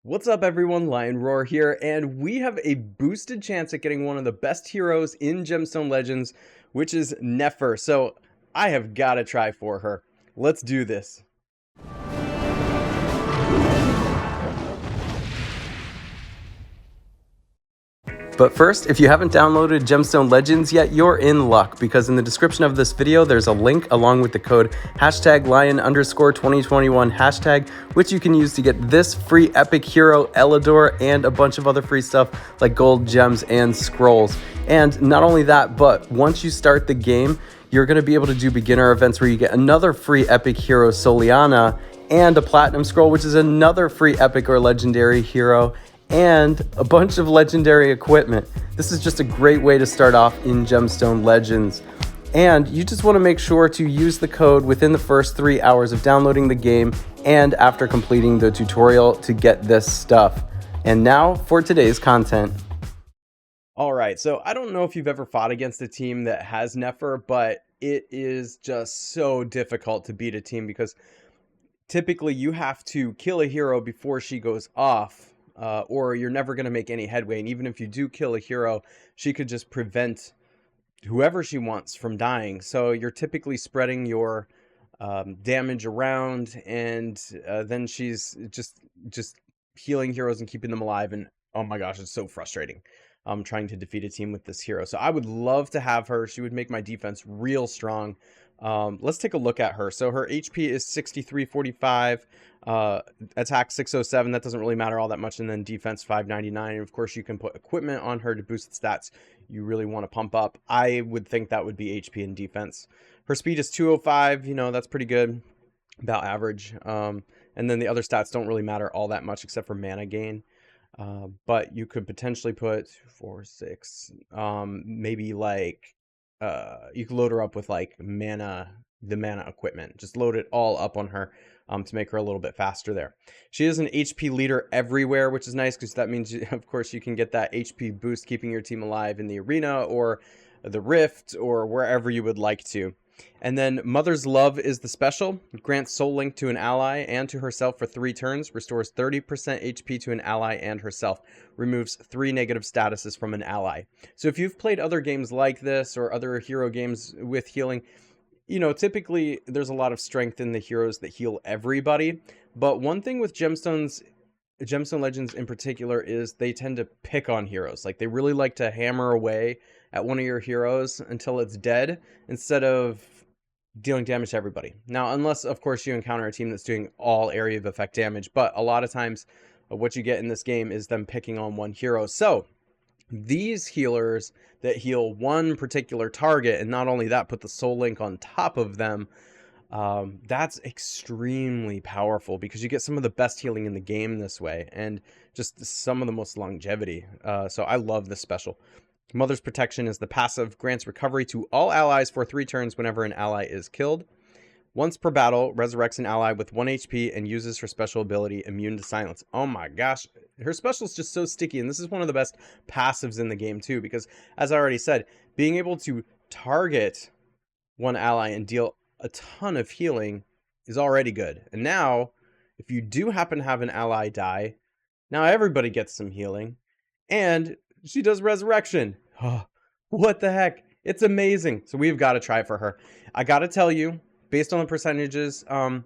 What's up everyone, Lion Roar here, and we have a boosted chance at getting one of the best heroes in Gemstone Legends, which is NEFRE, so I have got to try for her. Let's do this. But first, if you haven't downloaded Gemstone Legends yet, you're in luck, because in the description of this video, there's a link along with the code #lion_2021 which you can use to get this free epic hero, Eldrid, and a bunch of other free stuff like gold, gems, and scrolls. And not only that, but once you start the game, you're going to be able to do beginner events where you get another free epic hero, Soliana, and a platinum scroll, which is another free epic or legendary hero, and a bunch of legendary equipment. This is just a great way to start off in Gemstone Legends. And you just want to make sure to use the code within the first 3 hours of downloading the game and after completing the tutorial to get this stuff. And now for today's content. Alright, so I don't know if you've ever fought against a team that has NEFRE, but it is just so difficult to beat a team because typically you have to kill a hero before she goes off. Or you're never going to make any headway. And even if you do kill a hero, she could just prevent whoever she wants from dying. So you're typically spreading your damage around, and then she's just healing heroes and keeping them alive. And oh my gosh, it's so frustrating trying to defeat a team with this hero. So I would love to have her. She would make my defense real strong. Let's take a look at her. So her HP is 6345, attack 607. That doesn't really matter all that much. And then defense 599. And of course you can put equipment on her to boost stats you really want to pump up. I would think that would be HP and defense. Her speed is 205. You know, that's pretty good, about average. And then the other stats don't really matter all that much except for mana gain. But you could potentially put 4, 6, maybe like, you could load her up with like the mana equipment. Just load it all up on her to make her a little bit faster there. She is an HP leader everywhere, which is nice because that means, of course, you can get that HP boost keeping your team alive in the arena or the rift or wherever you would like to. And then Mother's Love is the special. Grants soul link to an ally and to herself for 3 turns. Restores 30% HP to an ally and herself. Removes 3 negative statuses from an ally. So if you've played other games like this or other hero games with healing, you know, typically there's a lot of strength in the heroes that heal everybody. But one thing with Gemstone Legends in particular is they tend to pick on heroes. Like they really like to hammer away at one of your heroes until it's dead instead of dealing damage to everybody. Now, unless of course you encounter a team that's doing all area of effect damage, but a lot of times what you get in this game is them picking on one hero. So these healers that heal one particular target, and not only that, put the soul link on top of them, that's extremely powerful because you get some of the best healing in the game this way and just some of the most longevity. So I love this special. Mother's Protection is the passive, grants recovery to all allies for 3 turns whenever an ally is killed. Once per battle, resurrects an ally with 1 HP and uses her special ability, Immune to Silence. Oh my gosh, her special is just so sticky, and this is one of the best passives in the game too, because as I already said, being able to target one ally and deal a ton of healing is already good. And now, if you do happen to have an ally die, now everybody gets some healing, and she does resurrection. Oh, what the heck? It's amazing. So we've got to try for her. I got to tell you, based on the percentages, and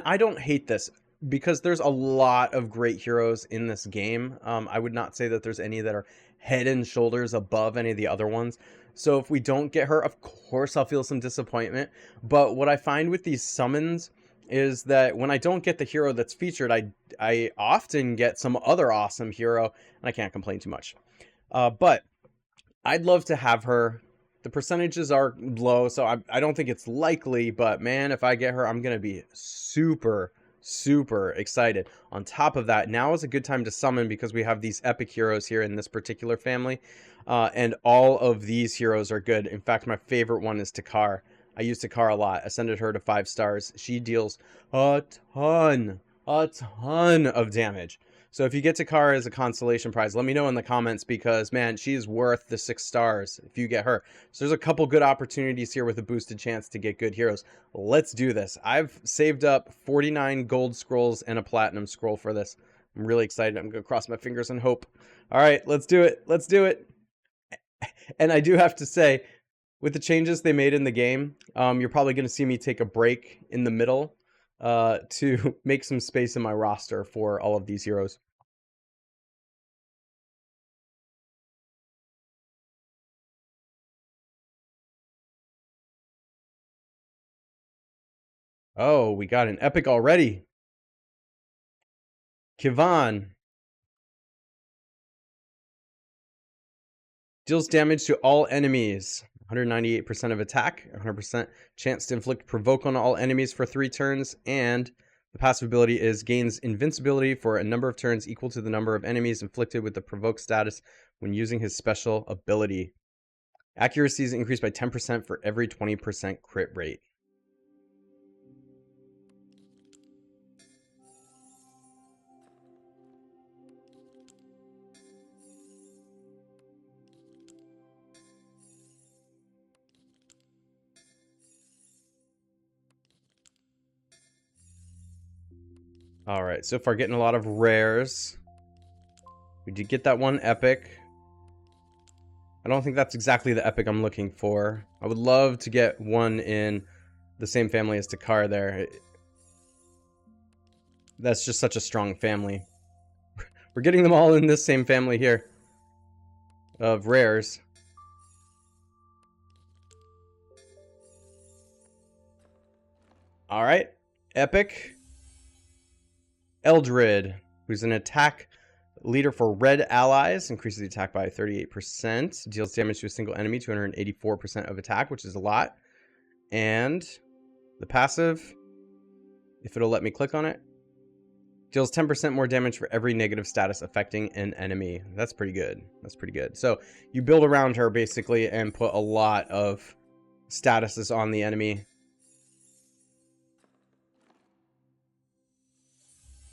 I don't hate this because there's a lot of great heroes in this game. I would not say that there's any that are head and shoulders above any of the other ones. So if we don't get her, of course I'll feel some disappointment. But what I find with these summons is that when I don't get the hero that's featured, I often get some other awesome hero, and I can't complain too much. But I'd love to have her. The percentages are low, so I don't think it's likely, but man, if I get her, I'm going to be super excited. On top of that, now is a good time to summon because we have these epic heroes here in this particular family, and all of these heroes are good. In fact, my favorite one is Takar. I use Takar a lot. Ascended her to 5 stars. She deals a ton of damage. So if you get Takar as a consolation prize, let me know in the comments because, man, she is worth the 6 stars if you get her. So there's a couple good opportunities here with a boosted chance to get good heroes. Let's do this. I've saved up 49 gold scrolls and a platinum scroll for this. I'm really excited. I'm going to cross my fingers and hope. All right, let's do it. Let's do it. And I do have to say, with the changes they made in the game, you're probably going to see me take a break in the middle to make some space in my roster for all of these heroes. Oh, we got an epic already. Kevon. Deals damage to all enemies. 198% of attack, 100% chance to inflict provoke on all enemies for 3 turns, and the passive ability is gains invincibility for a number of turns equal to the number of enemies inflicted with the provoke status when using his special ability. Accuracy is increased by 10% for every 20% crit rate. Alright, so far getting a lot of rares. We did get that one epic. I don't think that's exactly the epic I'm looking for. I would love to get one in the same family as Takar there. That's just such a strong family. We're getting them all in this same family here of rares. Alright, epic. Eldrid, who's an attack leader for red allies, increases the attack by 38%, deals damage to a single enemy, 284% of attack, which is a lot. And the passive, if it'll let me click on it, deals 10% more damage for every negative status affecting an enemy. That's pretty good. That's pretty good. So you build around her basically and put a lot of statuses on the enemy.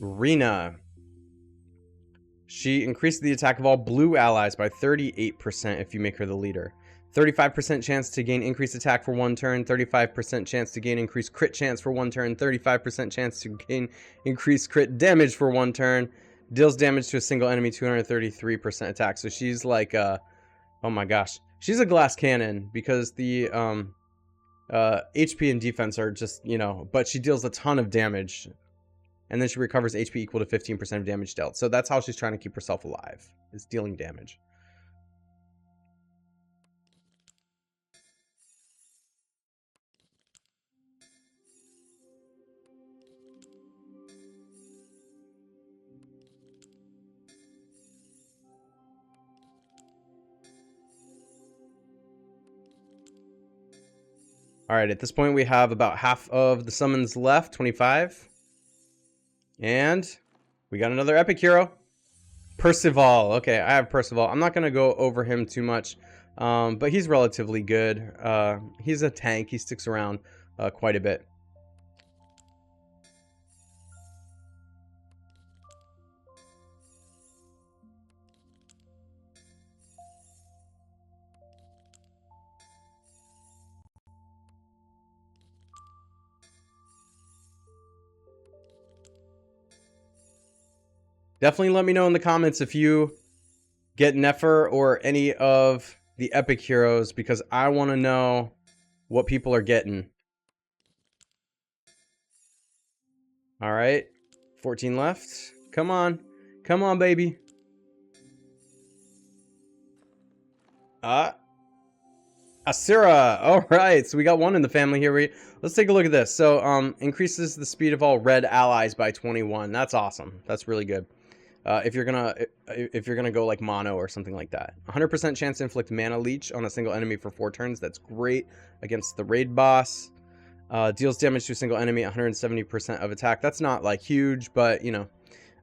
Rena. She increased the attack of all blue allies by 38% if you make her the leader. 35% chance to gain increased attack for 1 turn, 35% chance to gain increased crit chance for 1 turn, 35% chance to gain increased crit damage for 1 turn. Deals damage to a single enemy, 233% attack. So she's like, oh my gosh. She's a glass cannon because the HP and defense are just, you know, but she deals a ton of damage. And then she recovers HP equal to 15% of damage dealt. So that's how she's trying to keep herself alive, is dealing damage. Alright, at this point we have about half of the summons left, 25. And we got another epic hero. Percival. Okay, I have Percival. I'm not going to go over him too much, but he's relatively good. He's a tank. He sticks around quite a bit. Definitely let me know in the comments if you get NEFRE or any of the epic heroes, because I want to know what people are getting. All right, 14 left. Come on. Come on, baby. Asura. All right, so we got one in the family here. Let's take a look at this. So, increases the speed of all red allies by 21. That's awesome. That's really good. If you're gonna go like mono or something like that. 100% chance to inflict mana leech on a single enemy for 4 turns. That's great against the raid boss. Deals damage to a single enemy, 170% of attack. That's not like huge, but you know.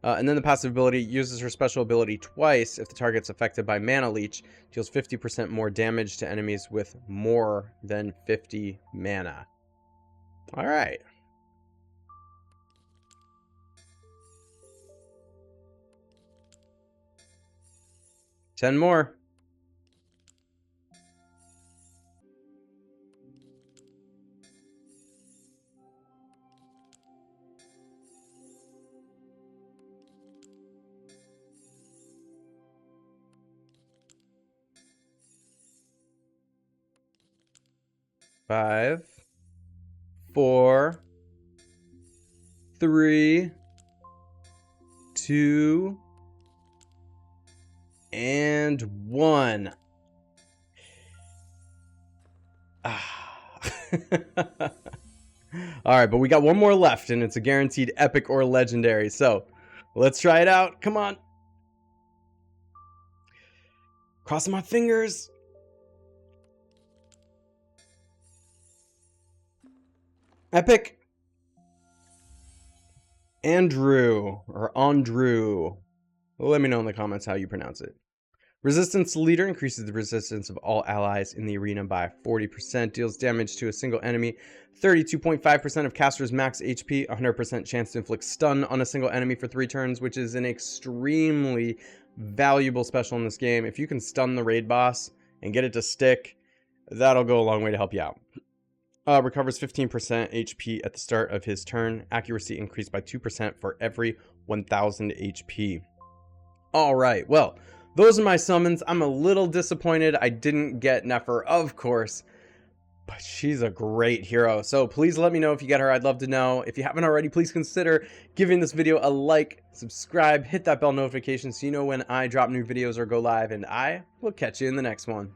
And then the passive ability uses her special ability twice if the target's affected by mana leech. Deals 50% more damage to enemies with more than 50 mana. All right. Ten more. 5, 4, 3, 2, and 1. Alright, but we got one more left, and it's a guaranteed epic or legendary. So, let's try it out. Come on. Crossing my fingers. Epic. Andrew, or Andrew. Let me know in the comments how you pronounce it. Resistance leader increases the resistance of all allies in the arena by 40%, deals damage to a single enemy, 32.5% of caster's max HP, 100% chance to inflict stun on a single enemy for 3 turns, which is an extremely valuable special in this game. If you can stun the raid boss and get it to stick, that'll go a long way to help you out. Recovers 15% HP at the start of his turn. Accuracy increased by 2% for every 1000 HP. Alright, well, those are my summons. I'm a little disappointed I didn't get NEFRE, of course, but she's a great hero. So please let me know if you get her. I'd love to know. If you haven't already, please consider giving this video a like, subscribe, hit that bell notification so you know when I drop new videos or go live, and I will catch you in the next one.